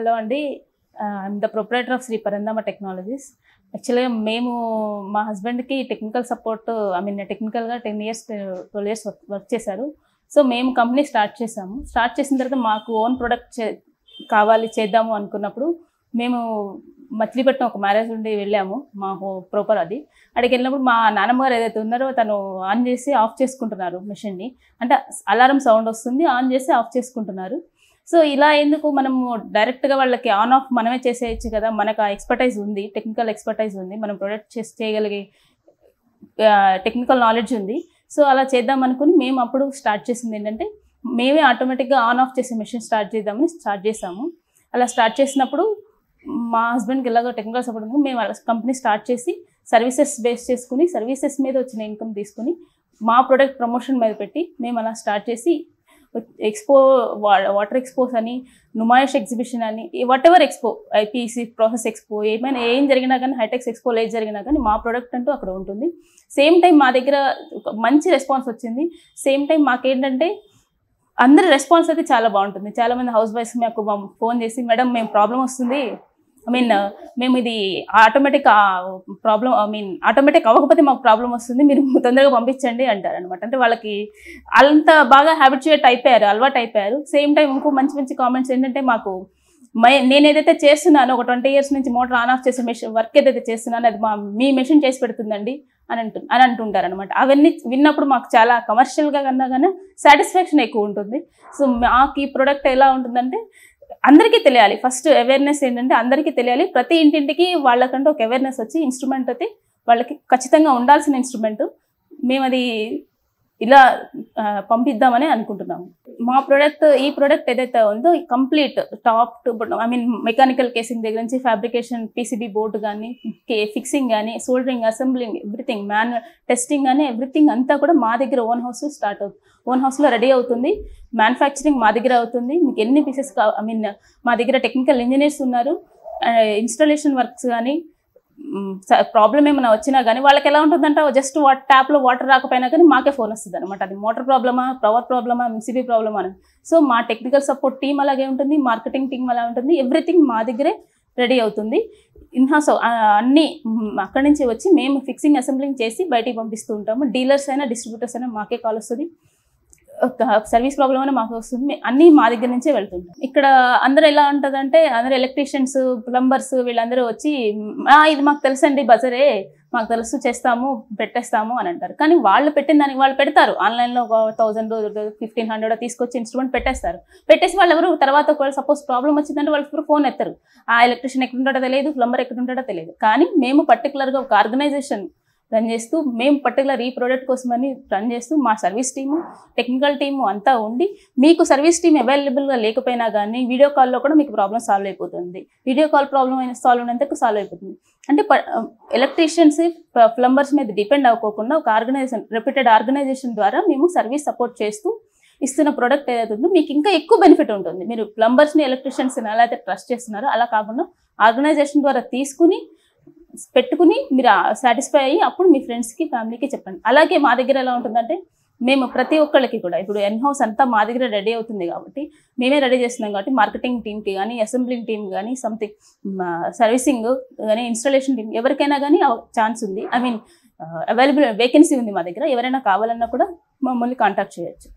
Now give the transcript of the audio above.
Hello అండి. I'm the proprietor of Shri Parandhama technologies. యాక్చువల్‌గా మేము మా హస్బెండ్‌కి టెక్నికల్ సపోర్ట్ టెక్నికల్‌గా 10 ఇయర్స్ 12 ఇయర్స్ వర్క్ చేశారు. సో, మేము కంపెనీ స్టార్ట్ చేసాము. స్టార్ట్ చేసిన తర్వాత మాకు ఓన్ ప్రొడక్ట్ కావాలి చేద్దాము అనుకున్నప్పుడు మేము మచిలీపట్నం ఒక మ్యారేజ్ ఉండి వెళ్ళాము. మా ప్రాపర్ అది. అక్కడికి వెళ్ళినప్పుడు మా నాన్నమ్మ గారు ఏదైతే ఉన్నారో తను ఆన్ చేసి ఆఫ్ చేసుకుంటున్నారు మెషిన్‌ని. అంటే అలారం సౌండ్ వస్తుంది. ఆన్ చేసి ఆఫ్ చేసుకుంటున్నారు. సో, ఇలా ఎందుకు మనము డైరెక్ట్‌గా వాళ్ళకి ఆన్ ఆఫ్ మనమే చేసేయచ్చు కదా! మనకు ఆ ఎక్స్‌పర్టైజ్ ఉంది. టెక్నికల్ ఎక్స్‌పర్టైజ్ ఉంది. మనం ప్రొడక్ట్ చేయగలిగే టెక్నికల్ నాలెడ్జ్ ఉంది. సో, అలా చేద్దాం అనుకుని మేము అప్పుడు స్టార్ట్ చేసింది ఏంటంటే, మేమే ఆటోమేటిక్‌గా ఆన్ ఆఫ్ చేసే మెషిన్ స్టార్ట్ చేద్దామని స్టార్ట్ చేసాము. అలా స్టార్ట్ చేసినప్పుడు మా హస్బెండ్‌కి ఎలాగో టెక్నికల్ సపోర్ట్ ఉంది. మేము వాళ్ళ కంపెనీ స్టార్ట్ చేసి సర్వీసెస్ బేస్ చేసుకొని, సర్వీసెస్ మీద వచ్చిన ఇన్‌కమ్ తీసుకొని, మా ప్రొడక్ట్ ప్రమోషన్ మీద పెట్టి మేము అలా స్టార్ట్ చేసి ఎక్స్పో వాటర్ ఎక్స్పోస్ అని, నుమాయిష్ ఎగ్జిబిషన్ అని, whatever expo, IPC process expo ఏం జరిగినా కానీ, హైటెక్స్ ఎక్స్పోలో ఏది జరిగినా కానీ మా ప్రొడక్ట్ అంటూ అక్కడ ఉంటుంది. సేమ్ టైం మా దగ్గర మంచి రెస్పాన్స్ వచ్చింది. సేమ్ టైం మాకేంటంటే అందరి రెస్పాన్స్ అయితే చాలా బాగుంటుంది. చాలామంది హౌస్ వైఫ్స్ మాకు ఫోన్ చేసి, మేడం మేము ప్రాబ్లం వస్తుంది, మేము ఇది ఆటోమేటిక్ ఆటోమేటిక్ అవ్వకపోతే మాకు ప్రాబ్లం వస్తుంది, మీరు తొందరగా పంపించండి అంటారనమాట. అంటే వాళ్ళకి అంత బాగా హ్యాబిచుయేట్ అయిపోయారు, అలవాటు అయిపోయారు. సేమ్ టైం ఇంకో మంచి మంచి కామెంట్స్ ఏంటంటే, నేను ఏదైతే చేస్తున్నానో ఒక 20 ఇయర్స్ నుంచి మోటార్ ఆన్ ఆఫ్ చేసే మెషిన్ వర్క్ ఏదైతే చేస్తున్నానో అది మీ మెషిన్ చేసి పెడుతుందండి అని అంటుంటారు అనమాట. అవన్నీ విన్నప్పుడు మాకు చాలా కమర్షియల్గా కన్నా కానీ సాటిస్ఫాక్షన్ ఎక్కువ ఉంటుంది. సో, మాకు ఈ ప్రోడక్ట్ ఎలా ఉంటుందంటే అందరికీ తెలియాలి. ఫస్ట్ అవేర్నెస్ ఏంటంటే అందరికీ తెలియాలి. ప్రతి ఇంటింటికి వాళ్ళకంటూ ఒక అవేర్నెస్ వచ్చి ఇన్స్ట్రుమెంట్ అయితే వాళ్ళకి ఖచ్చితంగా ఉండాల్సిన ఇన్స్ట్రుమెంట్ మేము అది ఇలా పంపిద్దామని అనుకుంటున్నాము. ఈ ప్రోడక్ట్ ఏదైతే ఉందో complete top to mechanical casing దగ్గర నుంచి ఫ్యాబ్రికేషన్, పీసీబీ బోర్డు కానీ, ఫిక్సింగ్ కానీ, soldering, assembling, everything, manual testing కానీ ఎవ్రీథింగ్ అంతా కూడా మా దగ్గర ఓన్ హౌస్లో రెడీ అవుతుంది. మ్యానుఫ్యాక్చరింగ్ మా దగ్గర అవుతుంది. మీకు ఎన్ని పీసెస్ మా దగ్గర టెక్నికల్ ఇంజనీర్స్ ఉన్నారు. ఇన్స్టాలేషన్ వర్క్స్ కానీ ప్రాబ్లం ఏమైనా వచ్చినా కానీ వాళ్ళకి ఎలా ఉంటుందంటే జస్ట్ ట్యాప్లో వాటర్ రాకపోయినా కానీ మాకే ఫోన్ వస్తుంది అనమాట. అది మోటార్ ప్రాబ్లమా, పవర్ ప్రాబ్లమా, మిసిబీ ప్రాబ్లమా అని. సో, మా టెక్నికల్ సపోర్ట్ టీం అలాగే ఉంటుంది, మార్కెటింగ్ టీం అలా ఉంటుంది. ఎవ్రీథింగ్ మా దగ్గరే రెడీ అవుతుంది. ఇన్హౌస్ అన్నీ అక్కడి నుంచి వచ్చి మేము ఫిక్సింగ్, అసెంబ్లింగ్ చేసి బయటికి పంపిస్తూ ఉంటాము. డీలర్స్ అయినా డిస్ట్రిబ్యూటర్స్ అయినా మాకే కాల్ వస్తుంది. సర్వీస్ ప్రాబ్లం అని మాకు వస్తుంది. అన్నీ మా దగ్గర నుంచే వెళ్తుంటాం. ఇక్కడ అందరూ ఎలా ఉంటుందంటే అందరూ ఎలక్ట్రీషియన్స్, ప్లంబర్స్ వీళ్ళందరూ వచ్చి ఇది మాకు తెలుసండి, బజరే మాకు తెలుసు, చేస్తాము, పెట్టేస్తాము అని అంటారు. కానీ వాళ్ళు పెట్టిన దానికి వాళ్ళు పెడతారు. ఆన్లైన్లో ఒక 1000 1500 తీసుకొచ్చి ఇన్స్ట్రుమెంట్ పెట్టేస్తారు. పెట్టేసి వాళ్ళు ఎవరు తర్వాత ఒకవేళ సపోజ్ ప్రాబ్లం వచ్చిందంటే వాళ్ళు ఫోన్ ఎత్తారు. ఆ ఎలక్ట్రీషియన్ ఎక్కడ ఉంటాడో తెలియదు, ప్లంబర్ ఎక్కడ ఉంటాడో తెలియదు. కానీ మేము పర్టికులర్గా ఒక ఆర్గనైజేషన్ రన్ చేస్తూ, మేము పర్టికులర్ ఈ ప్రోడక్ట్ కోసమని రన్ చేస్తూ మా సర్వీస్ టీము, టెక్నికల్ టీము అంతా ఉండి, మీకు సర్వీస్ టీమ్ అవైలబుల్గా లేకపోయినా కానీ వీడియో కాల్లో కూడా మీకు ప్రాబ్లం సాల్వ్ అయిపోతుంది. వీడియో కాల్ ప్రాబ్లం సాల్వ్ అయినంతకు సాల్వ్ అయిపోతుంది. అంటే ఎలక్ట్రీషియన్స్, ప్లంబర్స్ మీద డిపెండ్ అవ్వకుండా ఒక రెప్యూటెడ్ ఆర్గనైజేషన్ ద్వారా మేము సర్వీస్ సపోర్ట్ చేస్తూ ఇస్తున్న ప్రోడక్ట్ ఏదైతే ఉందో మీకు ఇంకా ఎక్కువ బెనిఫిట్ ఉంటుంది. మీరు ప్లంబర్స్ని, ఎలక్ట్రీషియన్స్ని ఎలా అయితే ట్రస్ట్ చేస్తున్నారో అలా కాకుండా ఆర్గనైజేషన్ ద్వారా పెట్టుకుని మీరు సాటిస్ఫై అయ్యి అప్పుడు మీ ఫ్రెండ్స్కి, ఫ్యామిలీకి చెప్పండి. అలాగే మా దగ్గర ఎలా ఉంటుందంటే మేము ప్రతి ఒక్కళ్ళకి కూడా ఇప్పుడు హౌస్ అంతా మా దగ్గర రెడీ అవుతుంది కాబట్టి మేమే రెడీ చేస్తున్నాం కాబట్టి మార్కెటింగ్ టీమ్కి కానీ, అసెంబ్లింగ్ టీమ్ కానీ, సంథింగ్ సర్వీసింగ్ కానీ, ఇన్స్టాలేషన్ టీమ్ ఎవరికైనా కానీ ఛాన్స్ ఉంది. అవైలబుల్ వేకెన్సీ ఉంది మా దగ్గర. ఎవరైనా కావాలన్నా కూడా మమ్మల్ని కాంటాక్ట్ చేయొచ్చు.